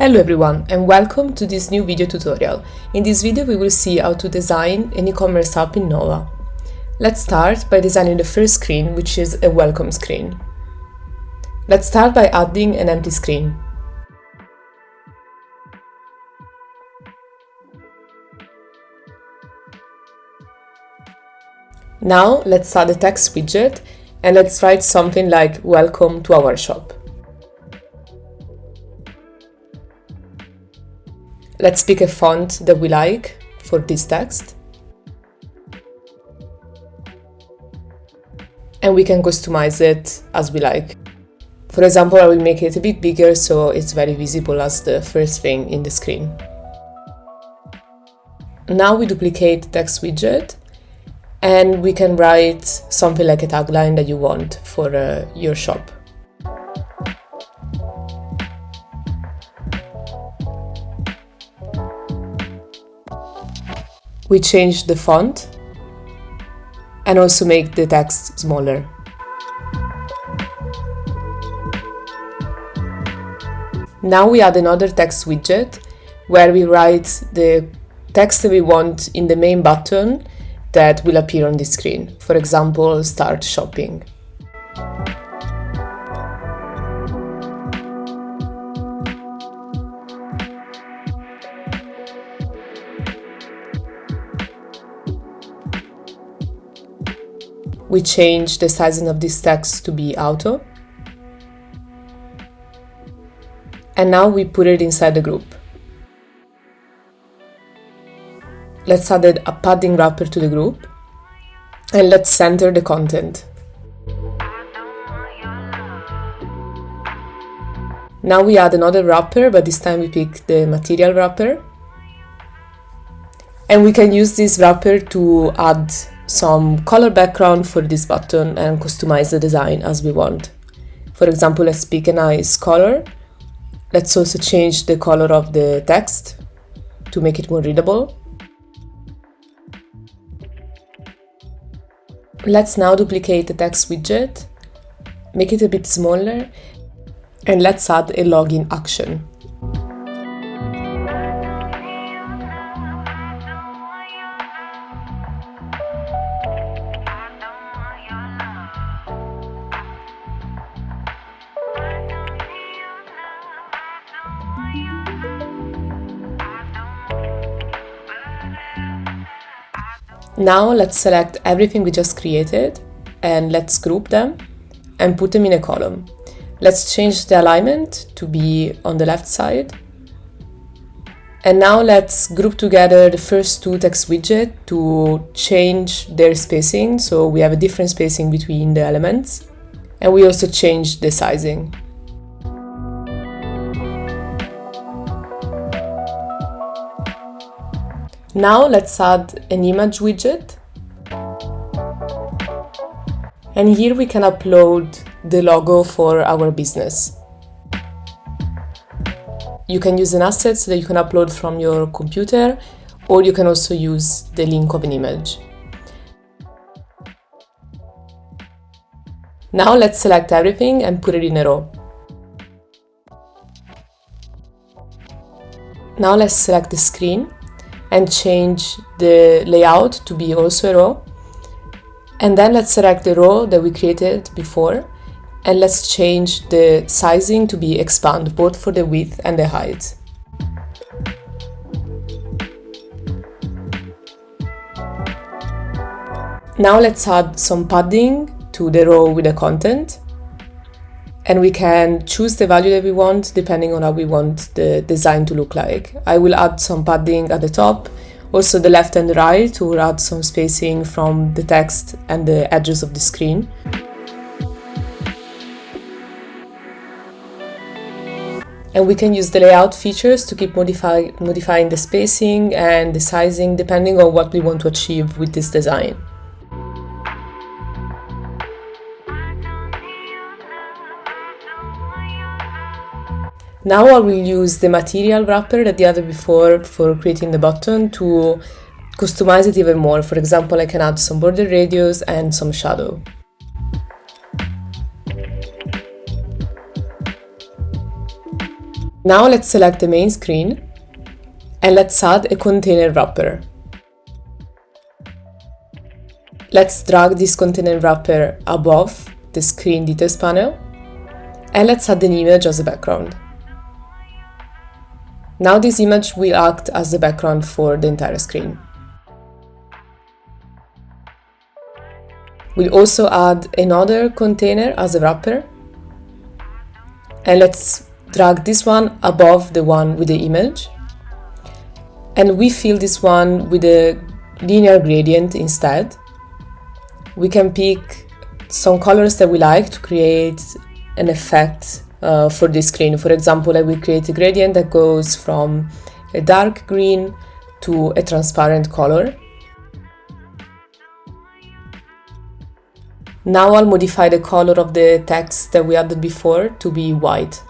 Hello everyone and welcome to this new video tutorial. In this video we will see how to design an e-commerce app in Nowa. Let's start by designing the first screen, which is a welcome screen. Let's start by adding an empty screen. Now let's add a text widget and let's write something like "Welcome to our shop." Let's pick a font that we like for this text. And we can customize it as we like. For example, I will make it a bit bigger so it's very visible as the first thing in the screen. Now we duplicate the text widget and we can write something like a tagline that you want for your shop. We change the font and also make the text smaller. Now we add another text widget where we write the text that we want in the main button that will appear on the screen. For example, "Start shopping." We change the sizing of this text to be auto. And now we put it inside the group. Let's add a padding wrapper to the group and let's center the content. Now we add another wrapper, but this time we pick the material wrapper. And we can use this wrapper to add some color background for this button and customize the design as we want. For example, let's pick a nice color. Let's also change the color of the text to make it more readable. Let's now duplicate the text widget, make it a bit smaller, and let's add a login action. Now let's select everything we just created and let's group them and put them in a column. Let's change the alignment to be on the left side. And now let's group together the first two text widgets to change their spacing, so we have a different spacing between the elements. And we also change the sizing. Now let's add an image widget. And here we can upload the logo for our business. You can use an asset that you can upload from your computer, or you can also use the link of an image. Now let's select everything and put it in a row. Now let's select the screen and change the layout to be also a row. And then let's select the row that we created before and let's change the sizing to be expand both for the width and the height. Now let's add some padding to the row with the content. And we can choose the value that we want depending on how we want the design to look like. I will add some padding at the top, also the left and the right to add some spacing from the text and the edges of the screen. And we can use the layout features to keep modifying the spacing and the sizing depending on what we want to achieve with this design. Now I will use the material wrapper that I added before for creating the button to customize it even more. For example, I can add some border radius and some shadow. Now let's select the main screen and let's add a container wrapper. Let's drag this container wrapper above the screen details panel and let's add an image as a background. Now this image will act as the background for the entire screen. We'll also add another container as a wrapper and let's drag this one above the one with the image, and we fill this one with a linear gradient instead. We can pick some colors that we like to create an effect for this screen. For example, I will create a gradient that goes from a dark green to a transparent color. Now I'll modify the color of the text that we added before to be white.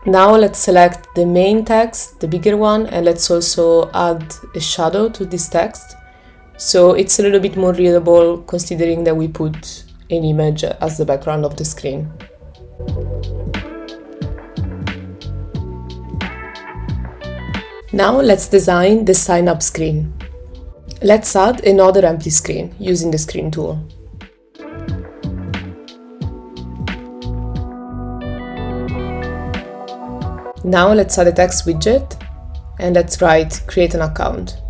Now let's select the main text, the bigger one, and let's also add a shadow to this text, so it's a little bit more readable considering that we put an image as the background of the screen. Now let's design the sign up screen. Let's add another empty screen using the screen tool. Now let's add a text widget and let's write create an account.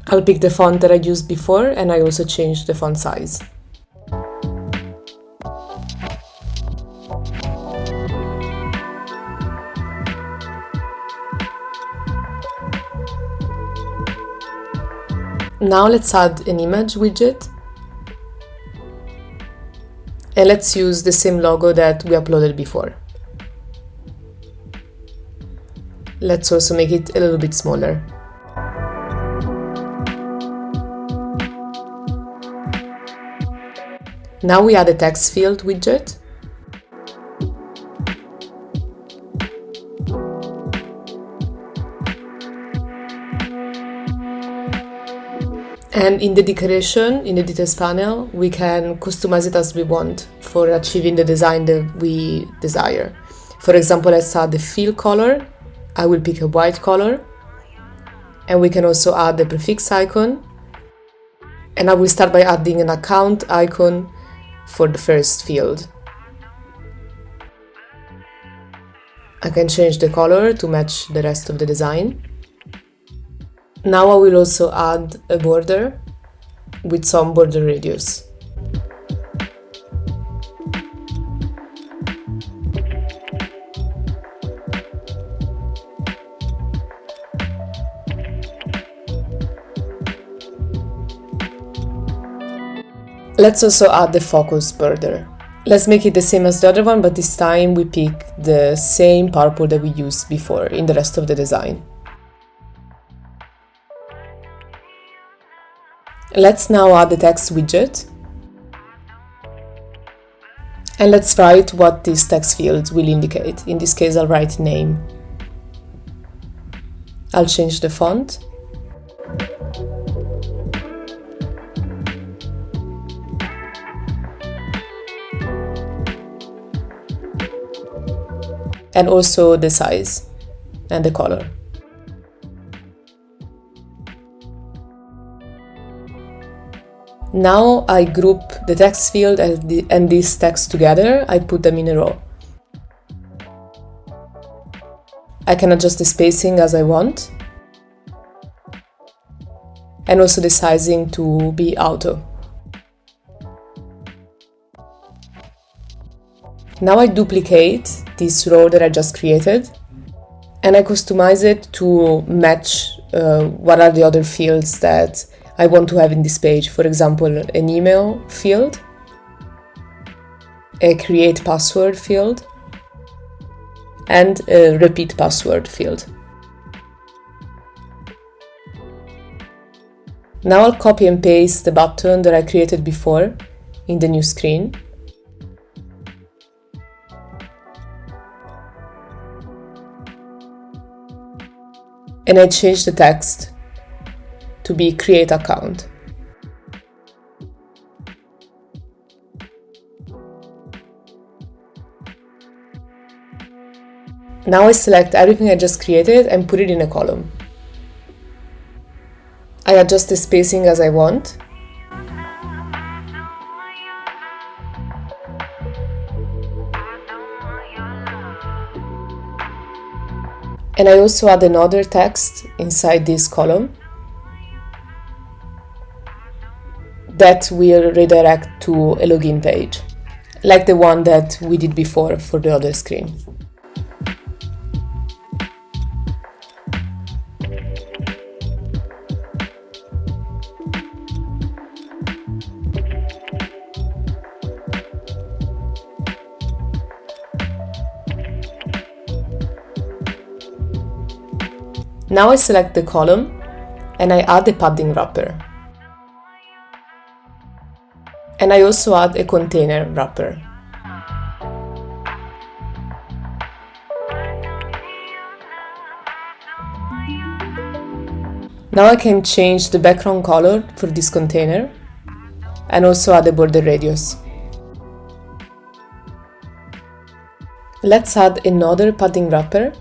I'll pick the font that I used before and I also changed the font size. Now let's add an image widget. And let's use the same logo that we uploaded before. Let's also make it a little bit smaller. Now we add a text field widget. And in the decoration, in the details panel, we can customize it as we want for achieving the design that we desire. For example, let's add the fill color. I will pick a white color. And we can also add the prefix icon. And I will start by adding an account icon for the first field. I can change the color to match the rest of the design. Now I will also add a border with some border radius. Let's also add the focus border. Let's make it the same as the other one, but this time we pick the same purple that we used before in the rest of the design. Let's now add the text widget. And let's write what this text field will indicate. In this case, I'll write name. I'll change the font. And also the size and the color. Now I group the text field and this text together. I put them in a row. I can adjust the spacing as I want. And also the sizing to be auto. Now I duplicate this row that I just created and I customize it to match what are the other fields that I want to have in this page. For example, an email field, a create password field, and a repeat password field. Now I'll copy and paste the button that I created before in the new screen. And I change the text to be create account. Now I select everything I just created and put it in a column. I adjust the spacing as I want. And I also add another text inside this column that will redirect to a login page, like the one that we did before for the other screen. Now I select the column and I add a padding wrapper. And I also add a container wrapper. Now I can change the background color for this container and also add a border radius. Let's add another padding wrapper.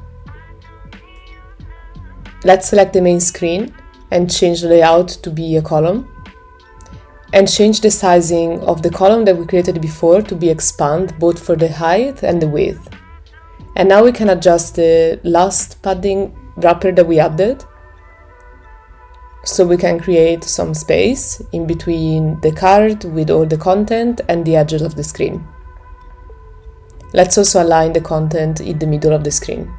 Let's select the main screen and change the layout to be a column. And change the sizing of the column that we created before to be expand both for the height and the width. And now we can adjust the last padding wrapper that we added. So we can create some space in between the card with all the content and the edges of the screen. Let's also align the content in the middle of the screen.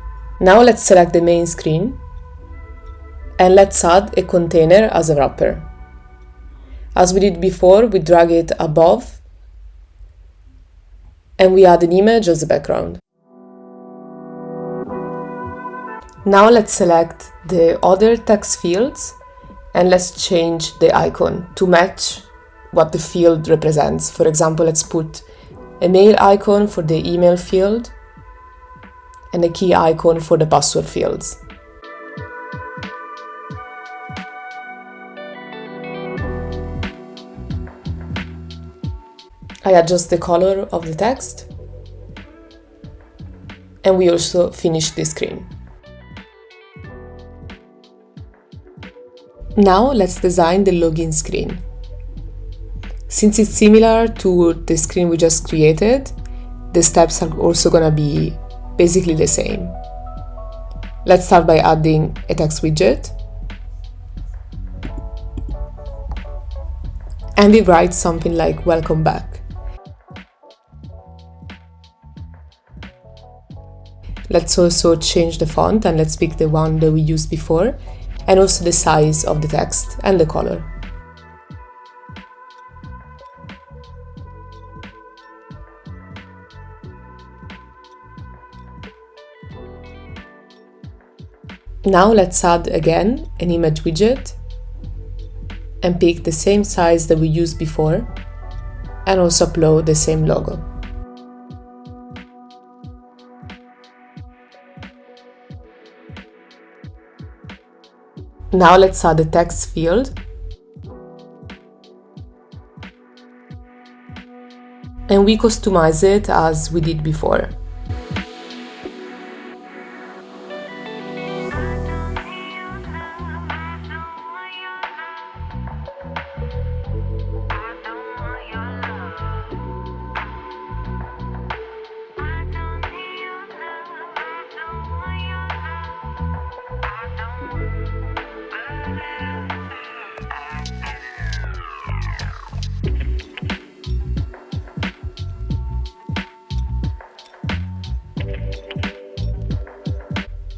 Now let's select the main screen. And let's add a container as a wrapper. As we did before, we drag it above and we add an image as a background. Now let's select the other text fields and let's change the icon to match what the field represents. For example, let's put a mail icon for the email field and a key icon for the password fields. I adjust the color of the text and we also finish the screen. Now let's design the login screen. Since it's similar to the screen we just created, the steps are also gonna be basically the same. Let's start by adding a text widget. And we write something like welcome back. Let's also change the font and let's pick the one that we used before and also the size of the text and the color. Now let's add again an image widget and pick the same size that we used before and also upload the same logo. Now let's add a text field and we customize it as we did before.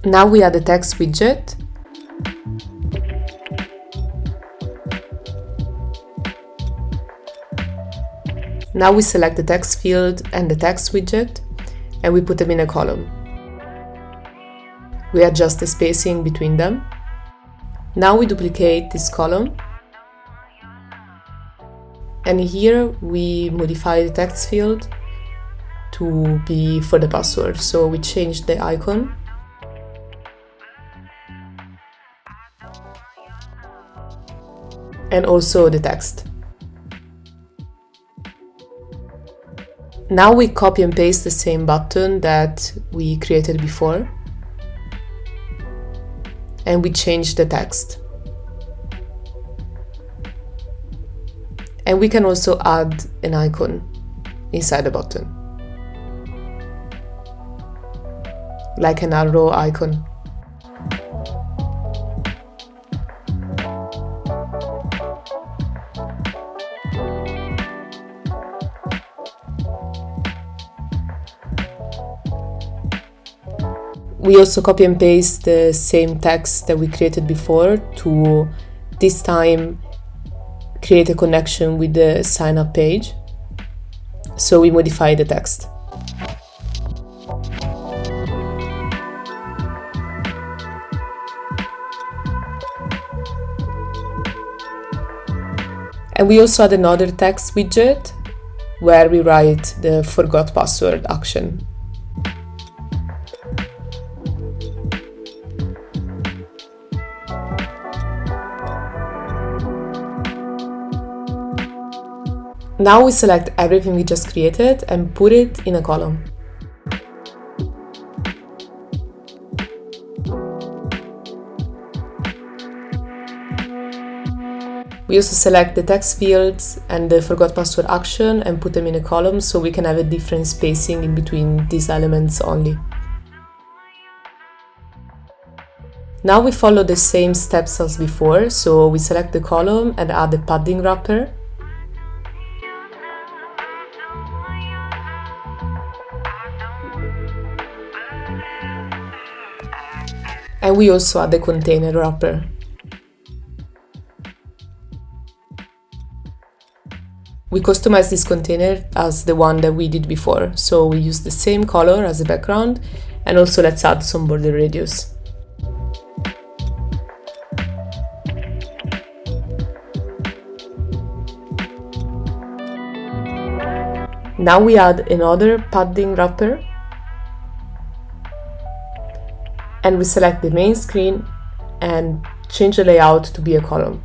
Now we add a text widget. Now we select the text field and the text widget and we put them in a column. We adjust the spacing between them. Now we duplicate this column And here we modify the text field to be for the password. So we change the icon and also the text. Now we copy and paste the same button that we created before, and we change the text. And we can also add an icon inside the button, like an arrow icon. We also copy and paste the same text that we created before to this time create a connection with the sign up page. So we modify the text. And we also add another text widget where we write the forgot password action. Now we select everything we just created and put it in a column. We also select the text fields and the forgot password action and put them in a column so we can have a different spacing in between these elements only. Now we follow the same steps as before, so we select the column and add the padding wrapper. And we also add the container wrapper. We customize this container as the one that we did before, so we use the same color as the background, and also let's add some border radius. Now we add another padding wrapper, and we select the main screen and change the layout to be a column.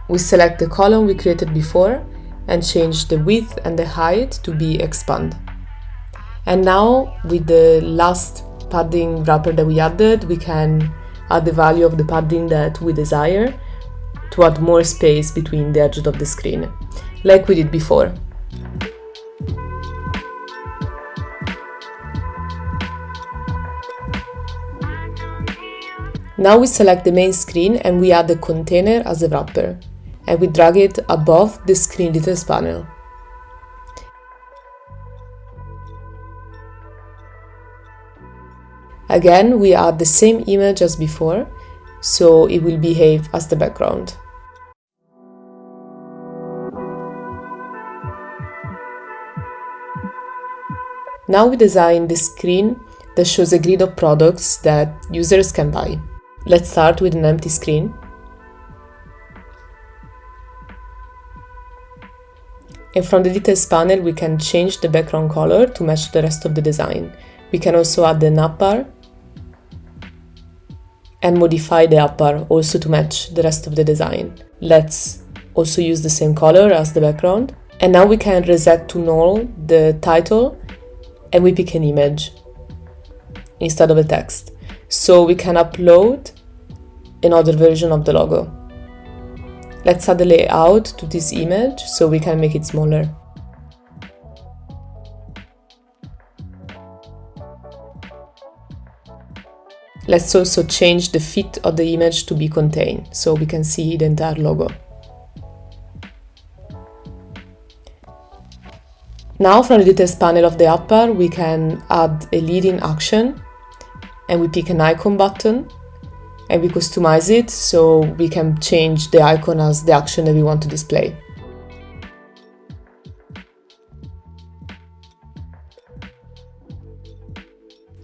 We select the column we created before and change the width and the height to be expand. And now with the last padding wrapper that we added, we can add the value of the padding that we desire to add more space between the edges of the screen, like we did before. Now we select the main screen and we add the container as a wrapper, and we drag it above the screen details panel. Again, we add the same image as before, so it will behave as the background. Now we design the screen that shows a grid of products that users can buy. Let's start with an empty screen. And from the details panel, we can change the background color to match the rest of the design. We can also add the nav bar and modify the up bar also to match the rest of the design. Let's also use the same color as the background. And now we can reset to null the title and we pick an image instead of a text. So we can upload another version of the logo. Let's add the layout to this image so we can make it smaller. Let's also change the fit of the image to be contained so we can see the entire logo. Now from the details panel of the app bar, we can add a leading action and we pick an icon button and we customize it so we can change the icon as the action that we want to display.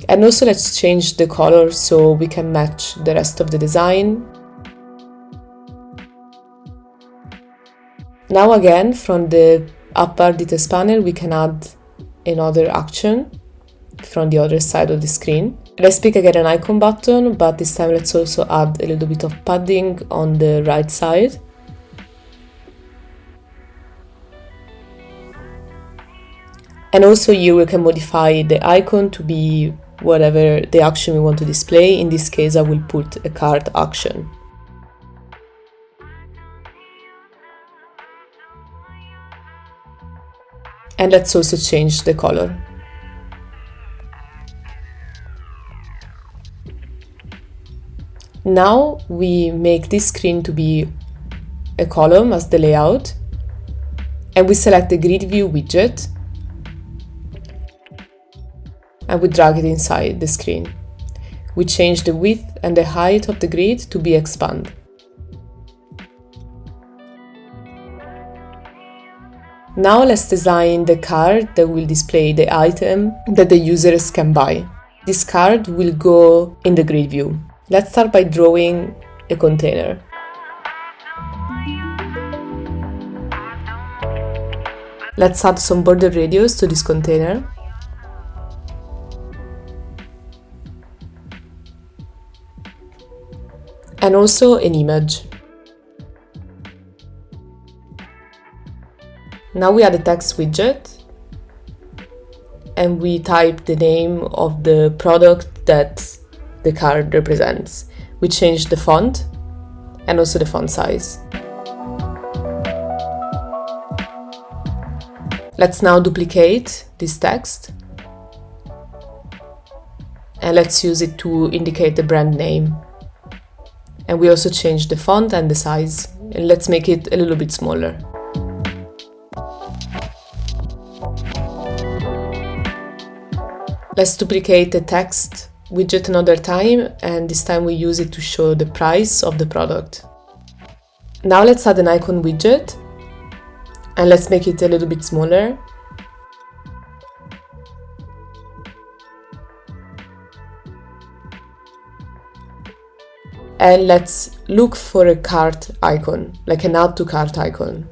And also let's change the color so we can match the rest of the design. Now again, from the upper details panel, we can add another action from the other side of the screen. Let's pick again an icon button, but this time let's also add a little bit of padding on the right side. And also here we can modify the icon to be whatever the action we want to display. In this case, I will put a card action. And let's also change the color. Now we make this screen to be a column as the layout, and we select the grid view widget and we drag it inside the screen. We change the width and the height of the grid to be expand. Now let's design the card that will display the item that the users can buy. This card will go in the grid view. Let's start by drawing a container. Let's add some border radius to this container. And also an image. Now we add a text widget and we type the name of the product that the card represents. We change the font and also the font size. Let's now duplicate this text and let's use it to indicate the brand name. And we also change the font and the size, and let's make it a little bit smaller. Let's duplicate the text widget another time, and this time we use it to show the price of the product. Now let's add an icon widget, and let's make it a little bit smaller. And let's look for a cart icon, like an add to cart icon.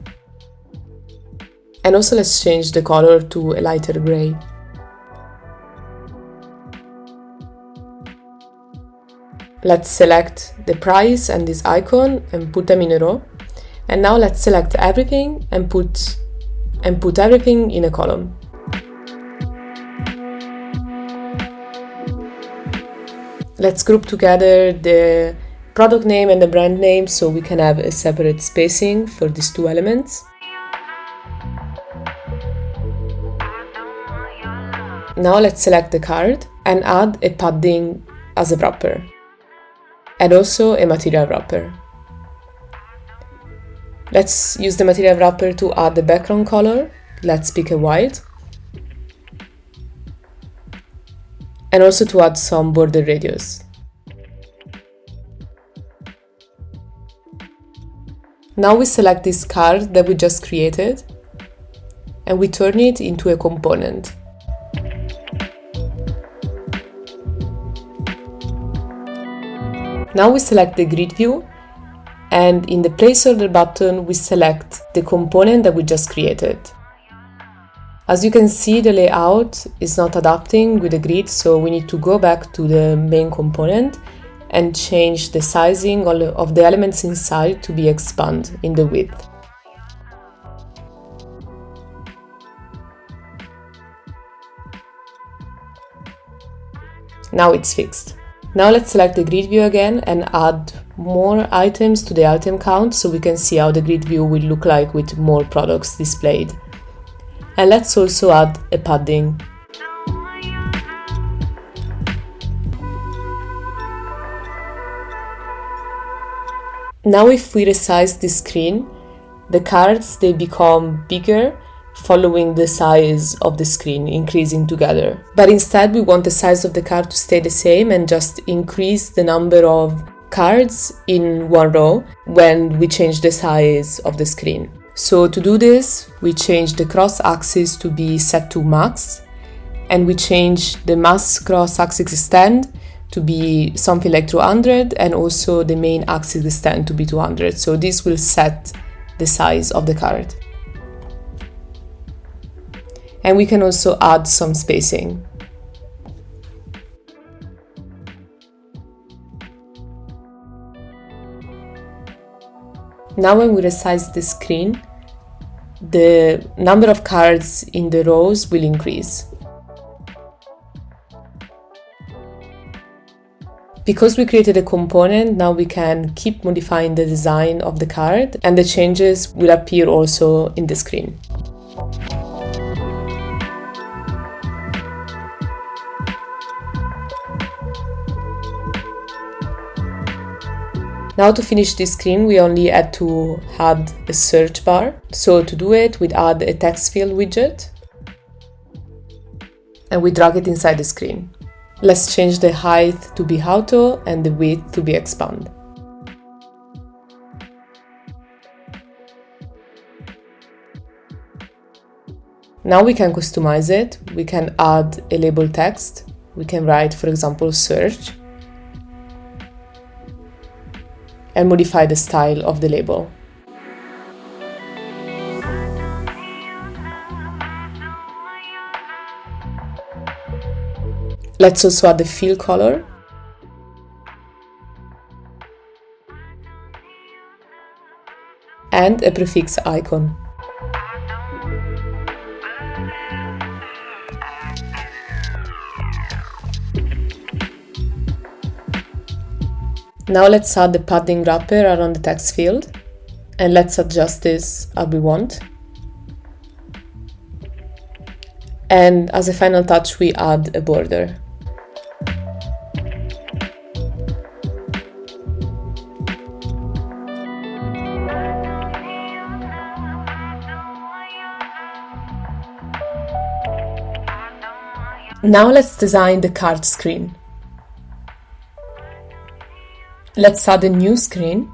And also let's change the color to a lighter gray. Let's select the price and this icon and put them in a row. And now let's select everything and put everything in a column. Let's group together the product name and the brand name so we can have a separate spacing for these two elements. Now let's select the card and add a padding as a wrapper and also a material wrapper. Let's use the material wrapper to add the background color. Let's pick a white. And also to add some border radius. Now we select this card that we just created and we turn it into a component. Now we select the grid view and in the placeholder button we select the component that we just created. As you can see, the layout is not adapting with the grid, so we need to go back to the main component and change the sizing of the elements inside to be expand in the width. Now it's fixed. Now let's select the grid view again and add more items to the item count so we can see how the grid view will look like with more products displayed. And let's also add a padding. Now if we resize this screen, the cards they become bigger following the size of the screen increasing together. But instead we want the size of the card to stay the same and just increase the number of cards in one row when we change the size of the screen. So to do this, we change the cross axis to be set to max and we change the max cross axis extend to be something like 200 and also the main axis extend to be 200. So this will set the size of the card. And we can also add some spacing. Now when we resize the screen, the number of cards in the rows will increase. Because we created a component, now we can keep modifying the design of the card, and the changes will appear also in the screen. Now to finish this screen, we only had to add a search bar. So to do it, we add a text field widget and we drag it inside the screen. Let's change the height to be auto and the width to be expand. Now we can customize it. We can add a label text. We can write, for example, search, and modify the style of the label. Let's also add the fill color. And a prefix icon. Now let's add the padding wrapper around the text field, and let's adjust this as we want. And as a final touch, we add a border. Now let's design the card screen. Let's add a new screen.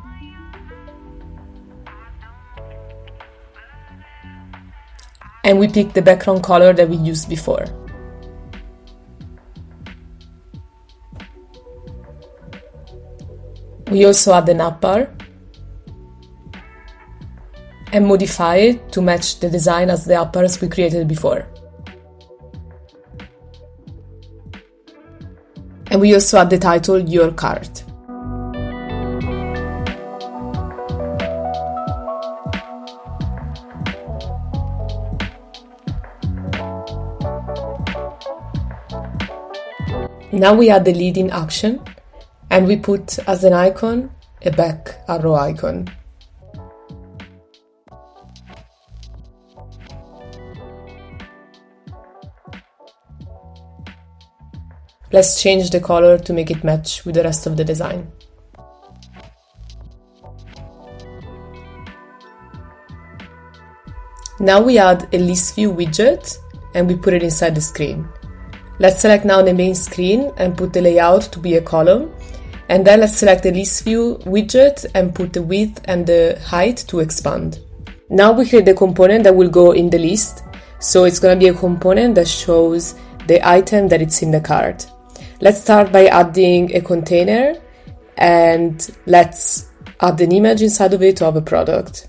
And we pick the background color that we used before. We also add the navbar and modify it to match the design as the uppers we created before. And we also add the title, Your Card. Now we add the leading action, and we put as an icon a back arrow icon. Let's change the color to make it match with the rest of the design. Now we add a list view widget and we put it inside the screen. Let's select now the main screen and put the layout to be a column. And then let's select the list view widget and put the width and the height to expand. Now we create the component that will go in the list. So it's going to be a component that shows the item that it's in the cart. Let's start by adding a container and let's add an image inside of it to have a product.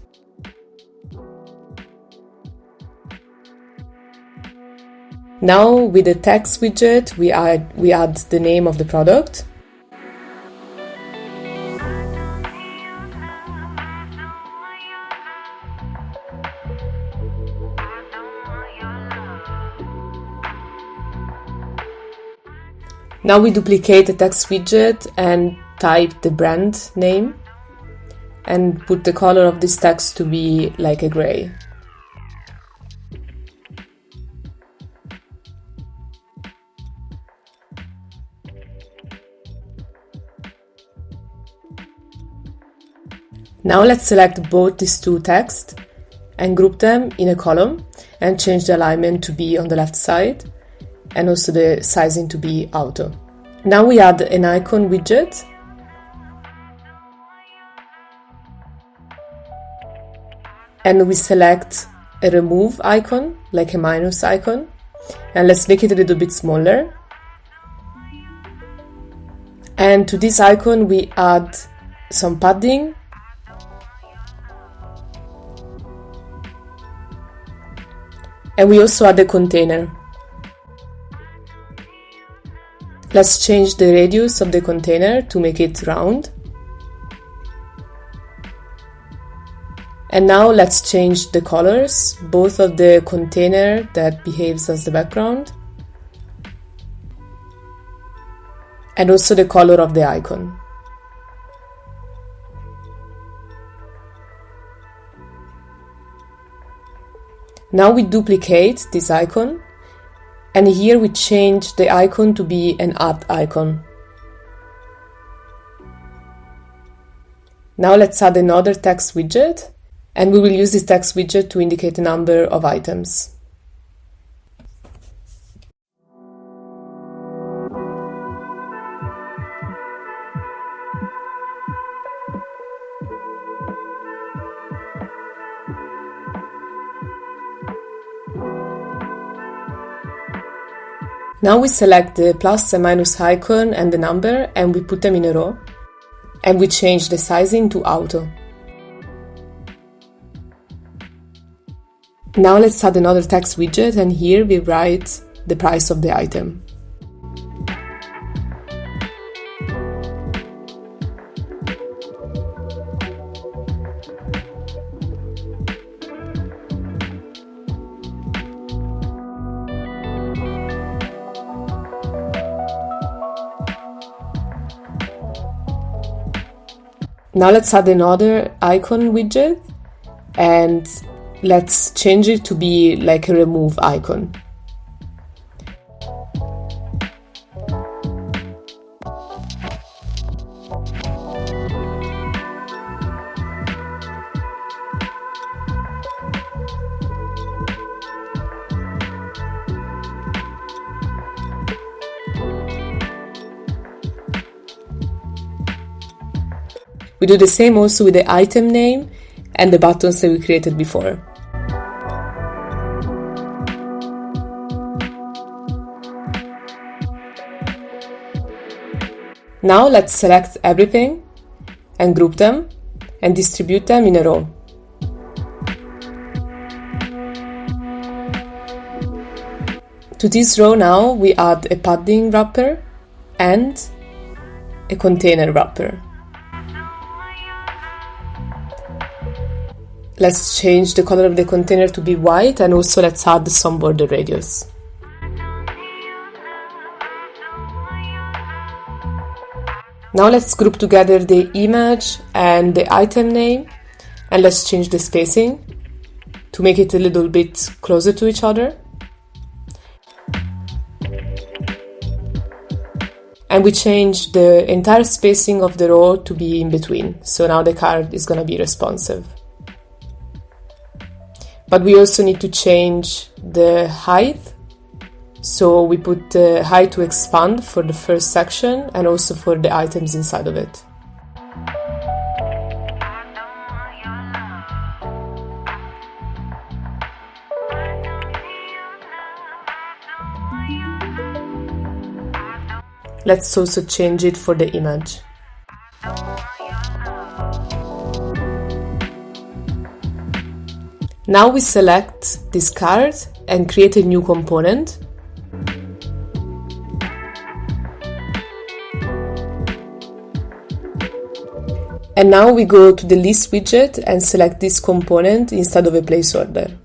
Now with the text widget, we add the name of the product. Now we duplicate the text widget and type the brand name and put the color of this text to be like a gray. Now let's select both these two texts and group them in a column and change the alignment to be on the left side and also the sizing to be auto. Now we add an icon widget and we select a remove icon, like a minus icon, and let's make it a little bit smaller. And to this icon we add some padding And we also add a container. Let's change the radius of the container to make it round. And now let's change the colors, both of the container that behaves as the background and also the color of the icon. Now we duplicate this icon, and here we change the icon to be an add icon. Now let's add another text widget, and we will use this text widget to indicate the number of items. Now we select the plus and minus icon and the number, and we put them in a row, and we change the sizing to auto. Now let's add another text widget, and here we write the price of the item. Now let's add another icon widget, and let's change it to be like a remove icon. We do the same also with the item name and the buttons that we created before. Now let's select everything and group them and distribute them in a row. To this row now we add a padding wrapper and a container wrapper. Let's change the color of the container to be white, and also let's add some border radius. Now let's group together the image and the item name, and let's change the spacing to make it a little bit closer to each other. And we change the entire spacing of the row to be in between, so now the card is going to be responsive. But we also need to change the height, so we put the height to expand for the first section and also for the items inside of it. Let's also change it for the image. Now we select this card and create a new component. And now we go to the list widget and select this component instead of a placeholder.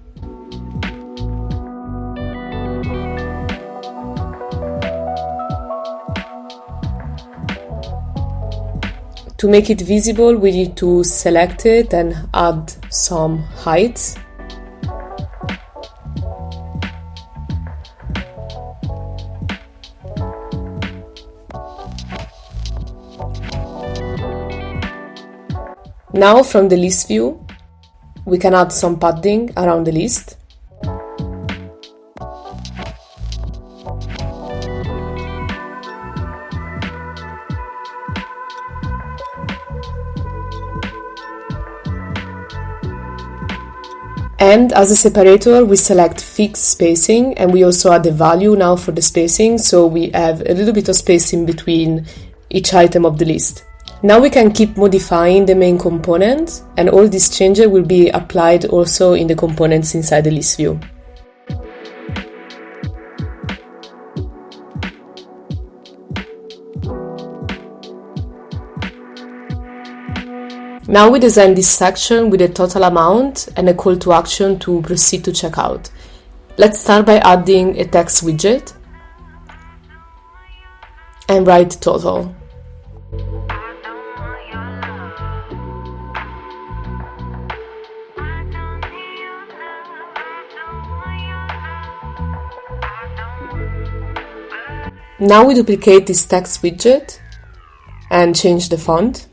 To make it visible, we need to select it and add some height. Now from the list view, we can add some padding around the list. And as a separator, we select fixed spacing, and we also add a value now for the spacing, so we have a little bit of spacing between each item of the list. Now we can keep modifying the main component, and all these changes will be applied also in the components inside the list view. Now we design this section with a total amount and a call to action to proceed to checkout. Let's start by adding a text widget and write total. Now we duplicate this text widget and change the font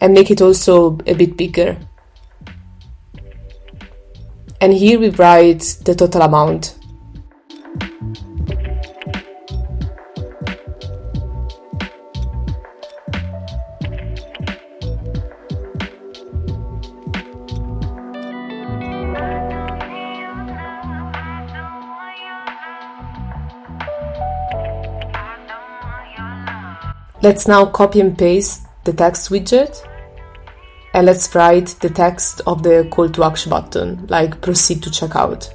and make it also a bit bigger. And here we write the total amount. Let's now copy and paste the text widget and let's write the text of the call to action button, like proceed to checkout.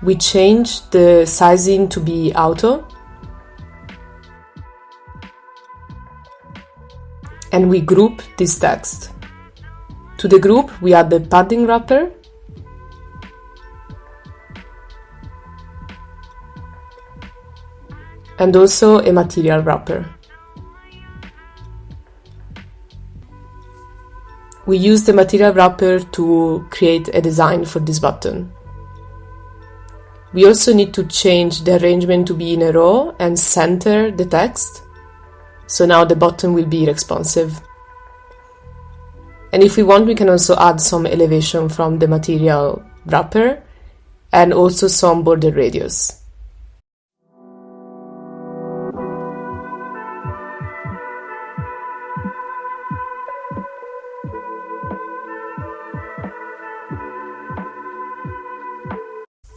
We change the sizing to be auto and we group this text. To the group we add the padding wrapper and also a material wrapper. We use the material wrapper to create a design for this button. We also need to change the arrangement to be in a row and center the text, so now the button will be responsive. And if we want, we can also add some elevation from the material wrapper and also some border radius.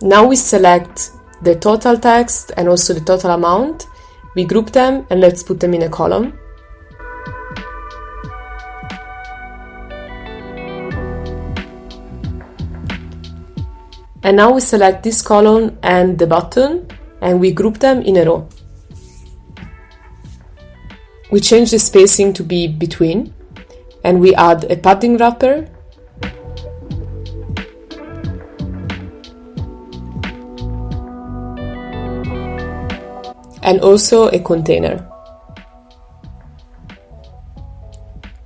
Now we select the total text and also the total amount. We group them and let's put them in a column. And now we select this column and the button and we group them in a row. We change the spacing to be between and we add a padding wrapper and also a container.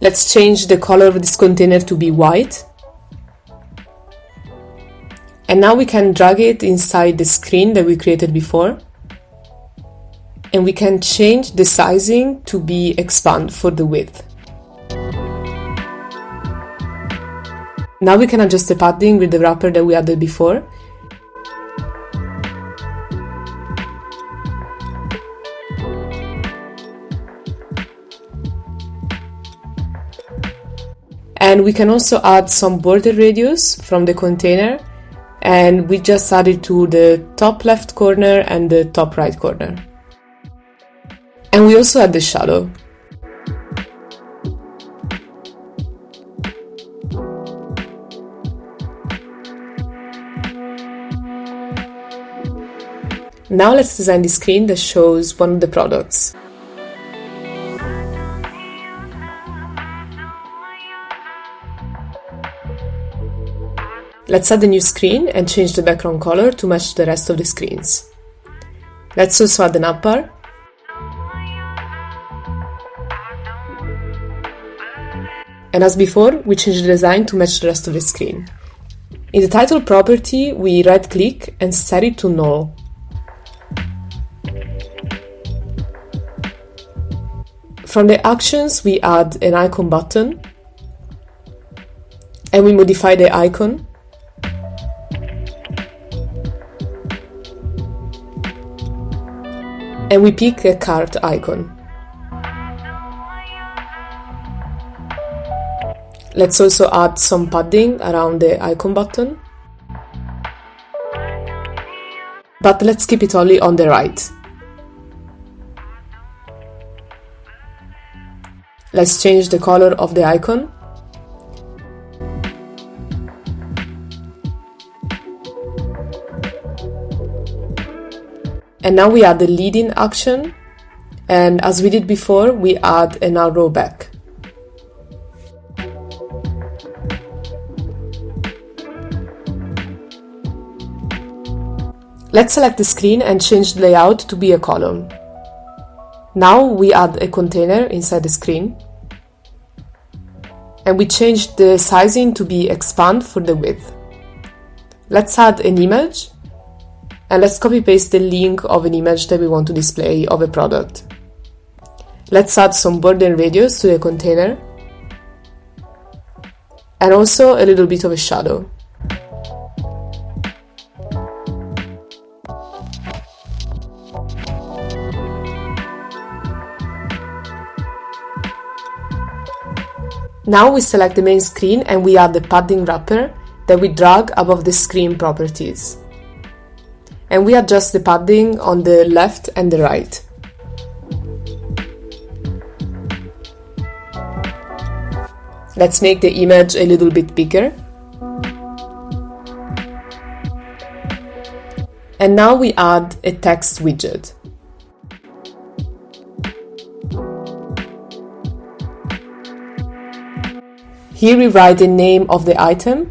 Let's change the color of this container to be white. And now we can drag it inside the screen that we created before. And we can change the sizing to be expand for the width. Now we can adjust the padding with the wrapper that we added before. And we can also add some border radius from the container, and we just add it to the top left corner and the top right corner. And we also add the shadow. Now let's design the screen that shows one of the products. Let's add a new screen and change the background color to match the rest of the screens. Let's also add an app bar. And as before, we change the design to match the rest of the screen. In the title property, we right-click and set it to null. From the actions, we add an icon button and we modify the icon. And we pick a cart icon. Let's also add some padding around the icon button. But let's keep it only on the right. Let's change the color of the icon. And now we add the leading action And as we did before, we add an arrow back. Let's select the screen and change the layout to be a column. Now we add a container inside the screen. And we change the sizing to be expand for the width. Let's add an image. And let's copy paste the link of an image that we want to display of a product. Let's add some border and radius to the container. And also a little bit of a shadow. Now we select the main screen and we add the padding wrapper that we drag above the screen properties. And we adjust the padding on the left and the right. Let's make the image a little bit bigger. And now we add a text widget. Here we write the name of the item.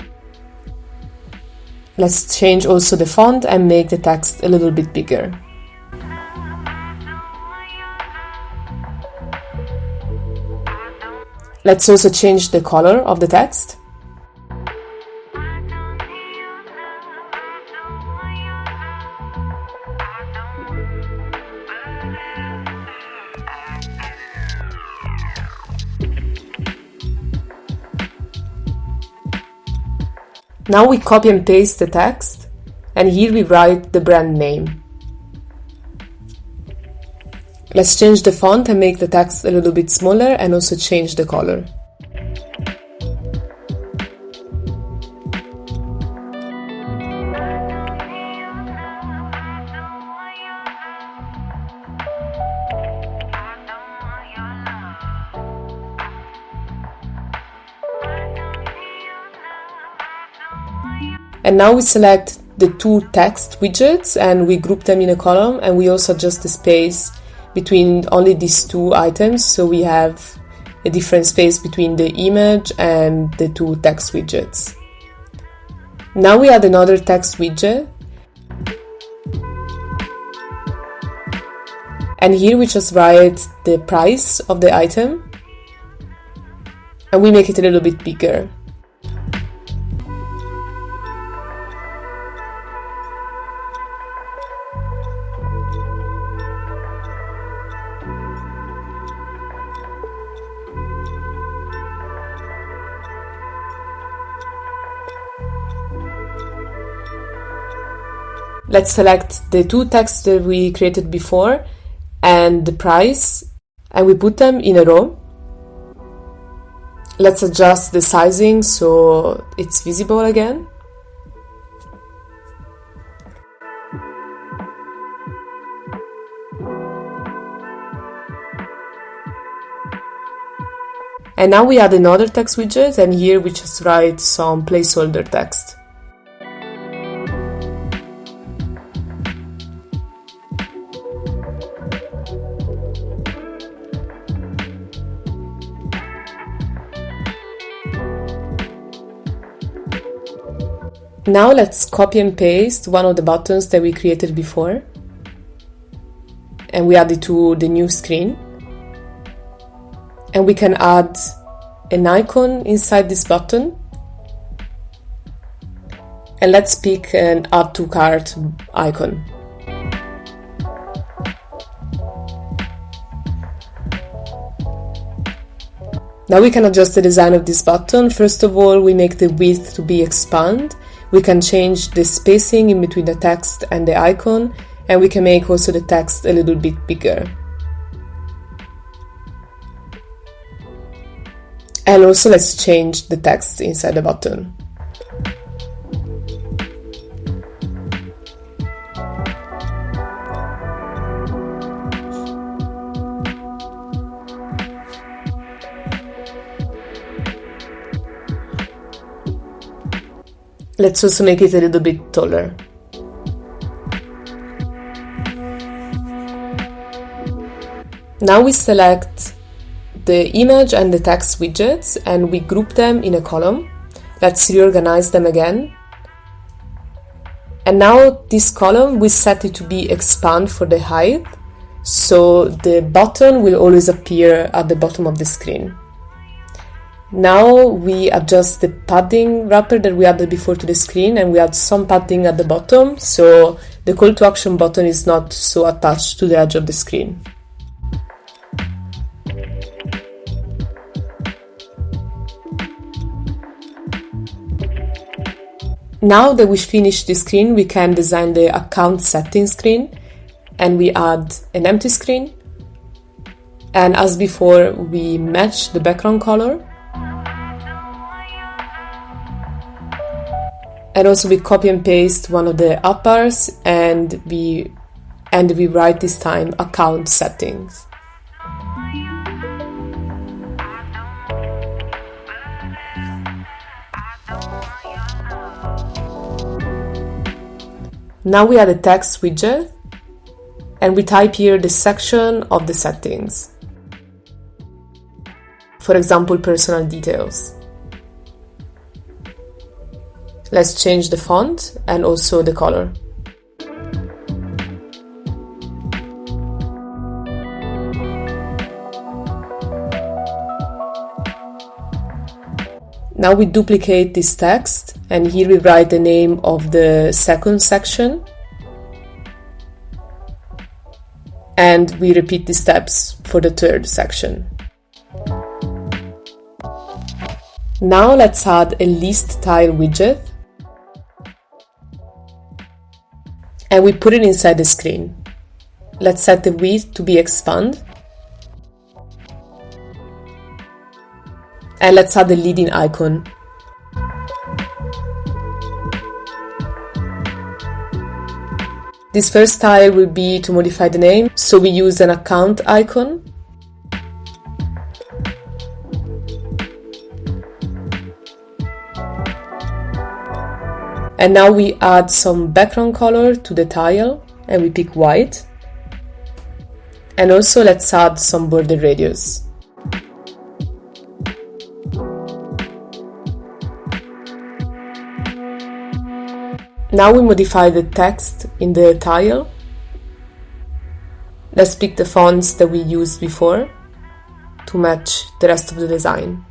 Let's change also the font and make the text a little bit bigger. Let's also change the color of the text. Now we copy and paste the text, and here we write the brand name. Let's change the font and make the text a little bit smaller and also change the color. And now we select the two text widgets and we group them in a column, and we also adjust the space between only these two items, so we have a different space between the image and the two text widgets. Now we add another text widget, and here we just write the price of the item and we make it a little bit bigger. Let's select the two texts that we created before and the price, and we put them in a row. Let's adjust the sizing so it's visible again. And now we add another text widget, and here we just write some placeholder text. Now let's copy and paste one of the buttons that we created before, and we add it to the new screen. And we can add an icon inside this button. And let's pick an add to cart icon. Now we can adjust the design of this button. First of all, we make the width to be expand. We can change the spacing in between the text and the icon, and we can make also the text a little bit bigger. And also let's change the text inside the button. Let's also make it a little bit taller. Now we select the image and the text widgets and we group them in a column. Let's reorganize them again. And now this column, we set it to be expand for the height, so the button will always appear at the bottom of the screen. Now we adjust the padding wrapper that we added before to the screen, and we add some padding at the bottom, so the call to action button is not so attached to the edge of the screen. Now that we finished the screen, we can design the account settings screen, and we add an empty screen. And as before, we match the background color. And also we copy and paste one of the up bars and we write this time account settings. Now we add a text widget and we type here the section of the settings. For example, personal details. Let's change the font and also the color. Now we duplicate this text and here we write the name of the second section. And we repeat the steps for the third section. Now let's add a list tile widget. And we put it inside the screen. Let's set the width to be expand. And let's add the leading icon. This first tile will be to modify the name, so we use an account icon. And now we add some background color to the tile and we pick white. And also let's add some border radius. Now we modify the text in the tile. Let's pick the fonts that we used before to match the rest of the design.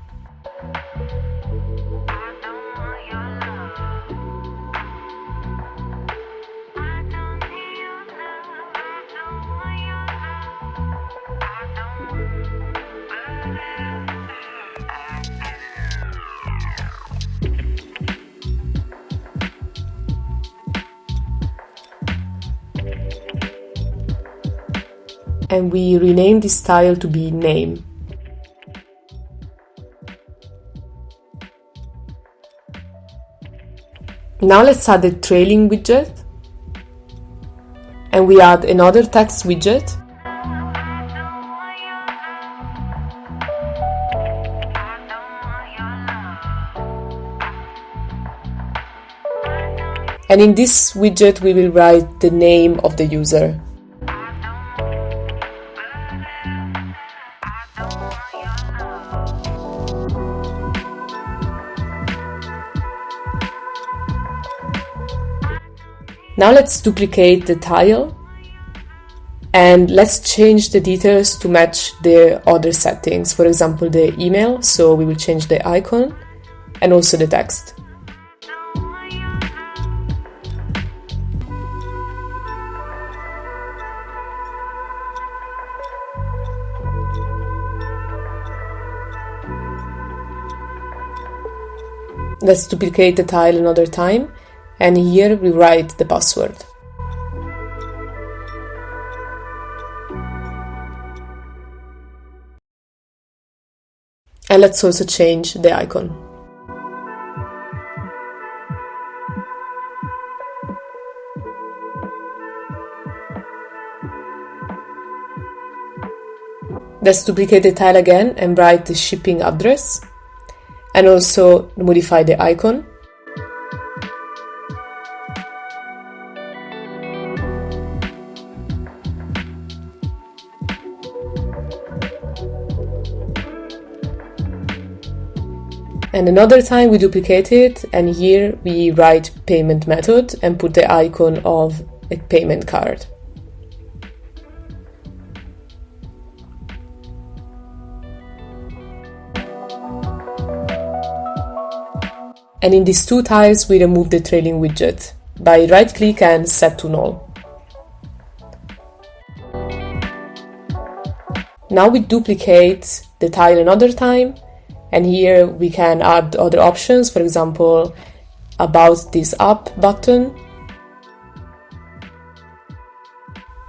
And we rename this tile to be name. Now let's add a trailing widget. And we add another text widget. And in this widget we will write the name of the user. Now let's duplicate the tile and let's change the details to match the other settings. For example, the email, so we will change the icon and also the text. Let's duplicate the tile another time. And here we write the password. And let's also change the icon. Let's duplicate the tile again and write the shipping address. And also modify the icon. And another time we duplicate it, and here we write payment method and put the icon of a payment card. And in these two tiles we remove the trailing widget by right-click and set to null. Now we duplicate the tile another time, and here we can add other options, for example, about this app button,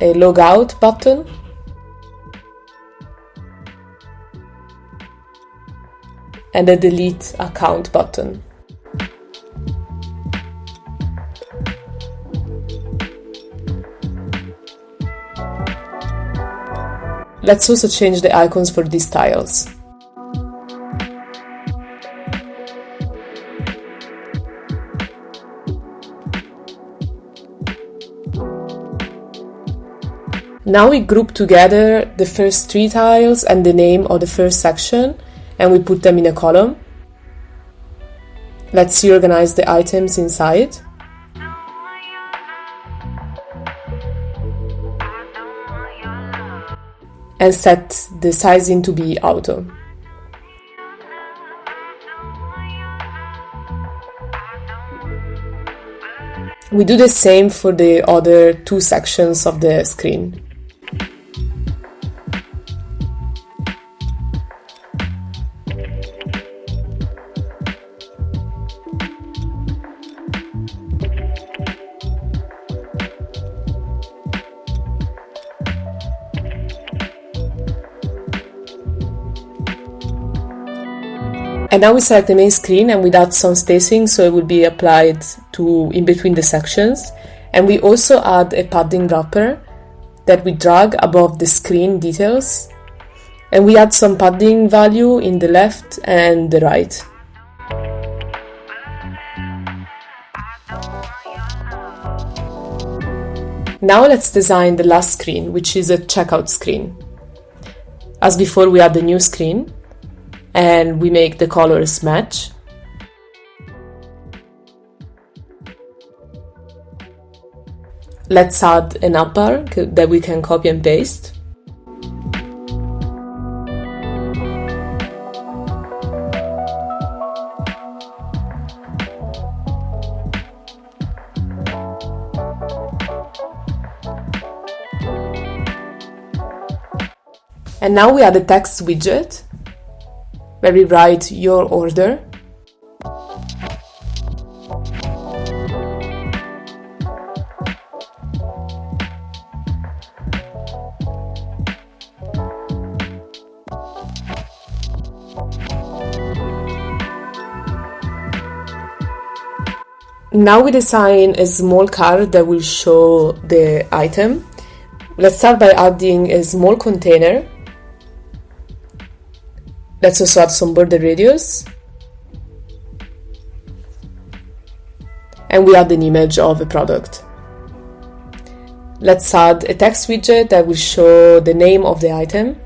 a logout button, and a delete account button. Let's also change the icons for these tiles. Now we group together the first three tiles and the name of the first section, and we put them in a column. Let's reorganize the items inside. And set the sizing to be auto. We do the same for the other two sections of the screen. And now we select the main screen and we add some spacing so it will be applied to in between the sections. And we also add a padding wrapper that we drag above the screen details. And we add some padding value in the left and the right. Now let's design the last screen, which is a checkout screen. As before, we add the new screen and we make the colors match. Let's add an up bar that we can copy and paste. And now we add a text widget where we write your order. Now we design a small card that will show the item. Let's start by adding a small container. Let's also add some border radius. And we add an image of a product. Let's add a text widget that will show the name of the item.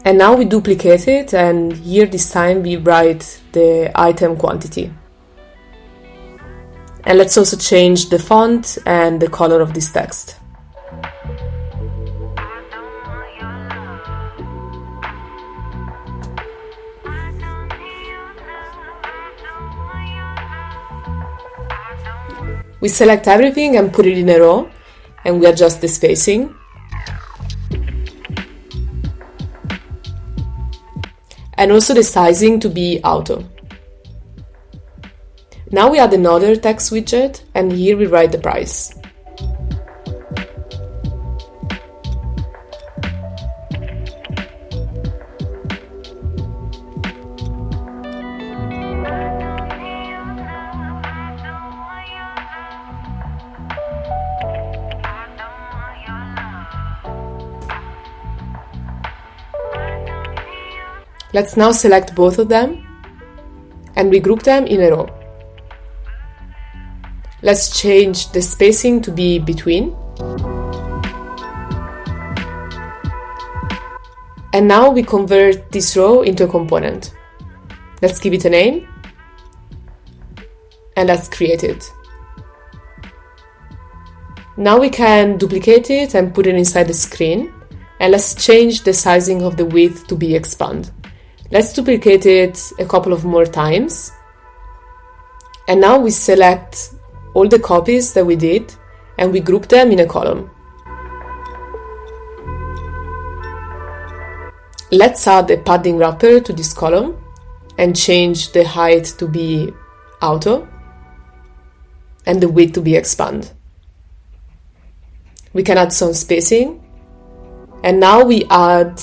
And now we duplicate it, and here this time we write the item quantity. And let's also change the font and the color of this text. We select everything and put it in a row, and we adjust the spacing. And also the sizing to be auto. Now we add another text widget, and here we write the price. Let's now select both of them and regroup them in a row. Let's change the spacing to be between. And now we convert this row into a component. Let's give it a name. And let's create it. Now we can duplicate it and put it inside the screen. And let's change the sizing of the width to be expand. Let's duplicate it a couple of more times. And now we select all the copies that we did and we group them in a column. Let's add a padding wrapper to this column and change the height to be auto and the width to be expand. We can add some spacing, and now we add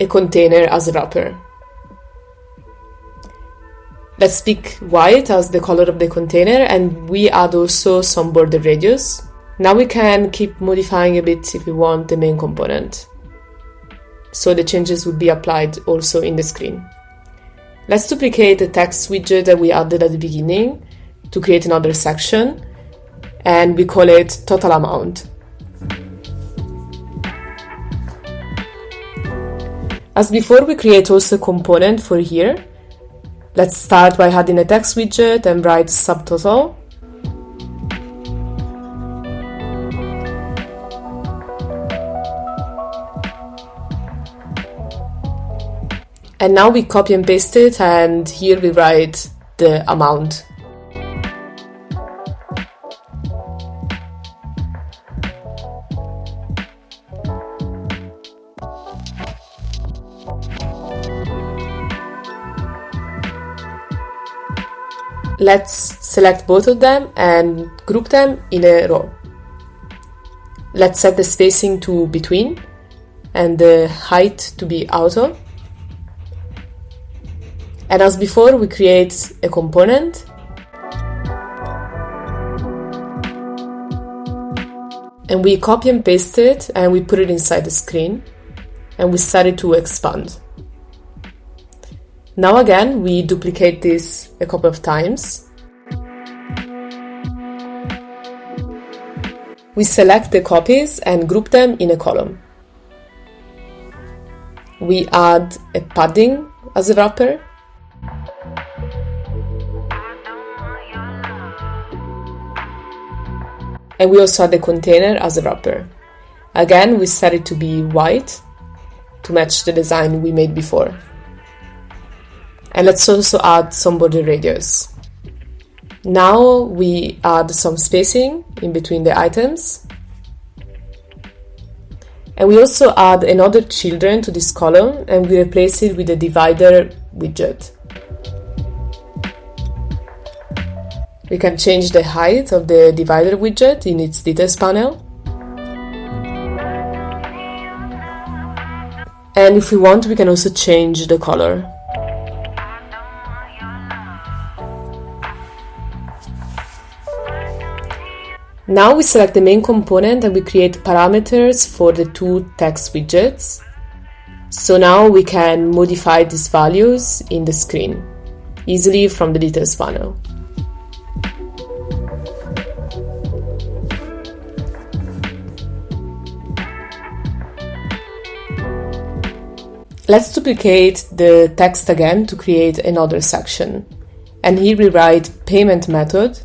a container as a wrapper. Let's pick white as the color of the container, and we add also some border radius. Now we can keep modifying a bit if we want the main component, so the changes will be applied also in the screen. Let's duplicate the text widget that we added at the beginning to create another section, and we call it total amount. As before, we create also a component for here. Let's start by adding a text widget and write subtotal. And now we copy and paste it, and here we write the amount. Let's select both of them and group them in a row. Let's set the spacing to between and the height to be auto. And as before, we create a component. And we copy and paste it and we put it inside the screen and we set it to expand. Now again, we duplicate this a couple of times. We select the copies and group them in a column. We add a padding as a wrapper. And we also add the container as a wrapper. Again, we set it to be white to match the design we made before. And let's also add some border radius. Now we add some spacing in between the items. And we also add another children to this column and we replace it with a divider widget. We can change the height of the divider widget in its details panel. And if we want, we can also change the color. Now we select the main component and we create parameters for the two text widgets. So now we can modify these values in the screen easily from the details panel. Let's duplicate the text again to create another section. And here we write payment method.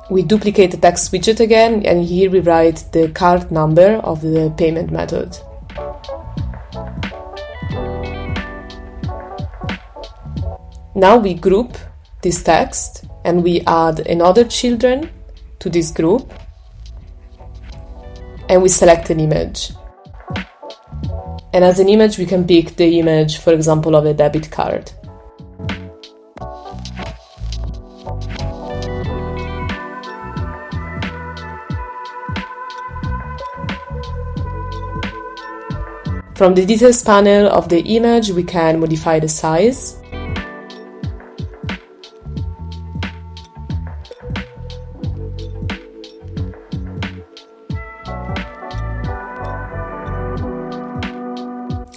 We duplicate the text widget again, and here we write the card number of the payment method. Now we group this text and we add another children to this group and we select an image. And as an image we can pick the image, for example, of a debit card. From the details panel of the image, we can modify the size.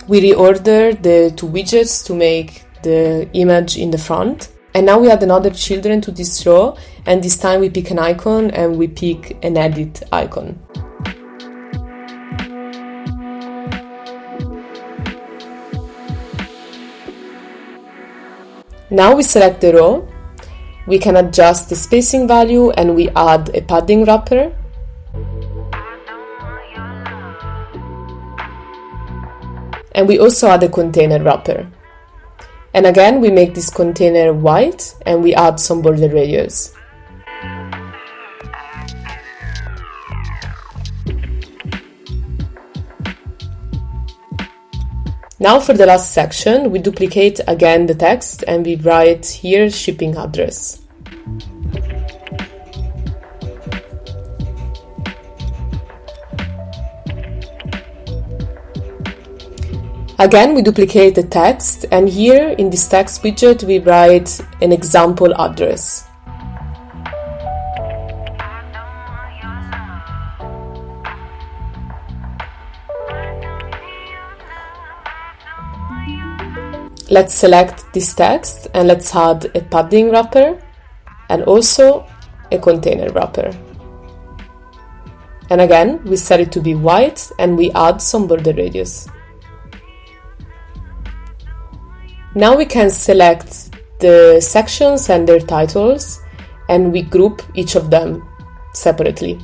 We reorder the two widgets to make the image in the front. And now we add another children to this row, and this time we pick an icon and we pick an edit icon. Now we select the row, we can adjust the spacing value and we add a padding wrapper. And we also add a container wrapper. And again, we make this container white and we add some border radius. Now for the last section, we duplicate again the text and we write here shipping address. Again, we duplicate the text, and here in this text widget we write an example address. Let's select this text and let's add a padding wrapper and also a container wrapper. And again, we set it to be white and we add some border radius. Now we can select the sections and their titles and we group each of them separately.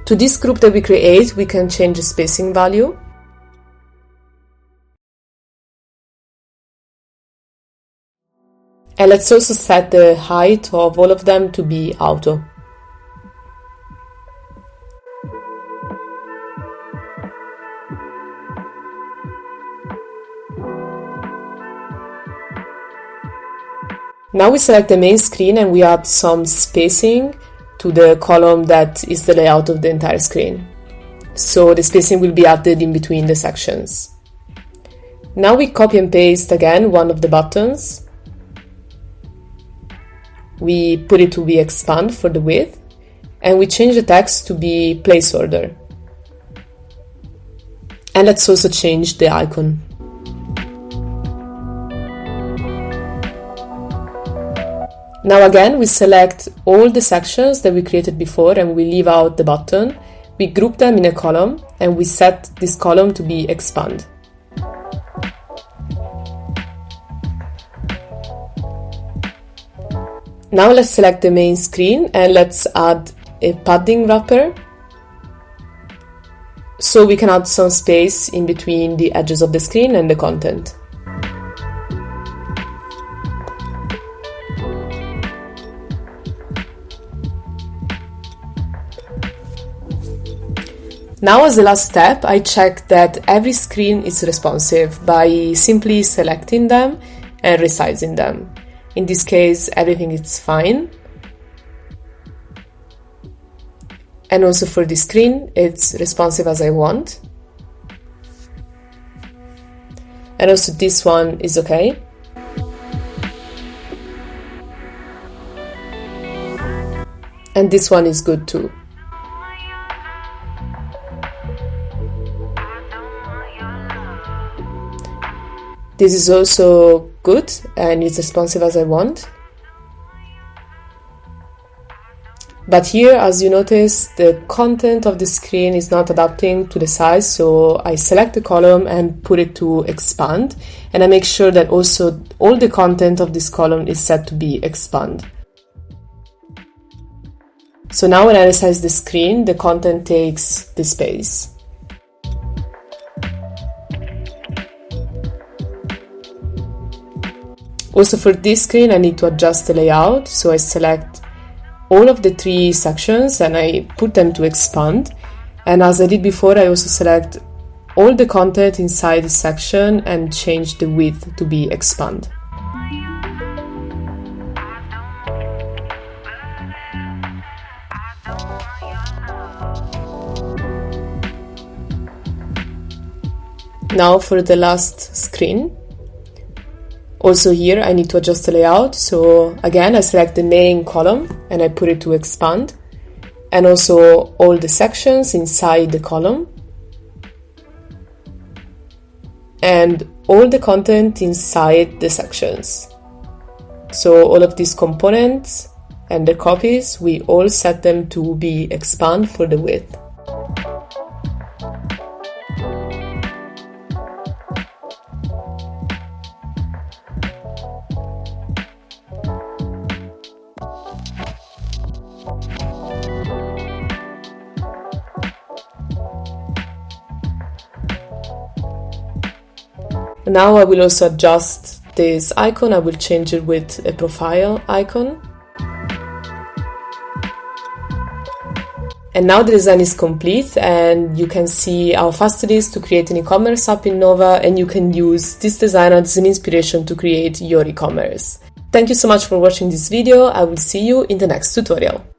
To this group that we create, we can change the spacing value. And let's also set the height of all of them to be auto. Now we select the main screen and we add some spacing to the column that is the layout of the entire screen. So the spacing will be added in between the sections. Now we copy and paste again one of the buttons. We put it to be expand for the width and we change the text to be place order. And let's also change the icon. Now again, we select all the sections that we created before and we leave out the button. We group them in a column and we set this column to be expand. Now let's select the main screen and let's add a padding wrapper so we can add some space in between the edges of the screen and the content. Now as the last step, I check that every screen is responsive by simply selecting them and resizing them. In this case, everything is fine. And also for this screen, it's responsive as I want. And also this one is okay. And this one is good too. This is also good and it's responsive as I want. But here, as you notice, the content of the screen is not adapting to the size, so I select the column and put it to expand, and I make sure that also all the content of this column is set to be expand. So now when I resize the screen, the content takes the space. Also for this screen, I need to adjust the layout, so I select all of the three sections and I put them to expand. And as I did before, I also select all the content inside the section and change the width to be expand. Now for the last screen. Also here I need to adjust the layout, so again I select the main column and I put it to expand, and also all the sections inside the column, and all the content inside the sections. So all of these components and the copies, we all set them to be expand for the width. Now I will also adjust this icon. I will change it with a profile icon. And now the design is complete, and you can see how fast it is to create an e-commerce app in Nowa, and you can use this design as an inspiration to create your e-commerce. Thank you so much for watching this video. I will see you in the next tutorial.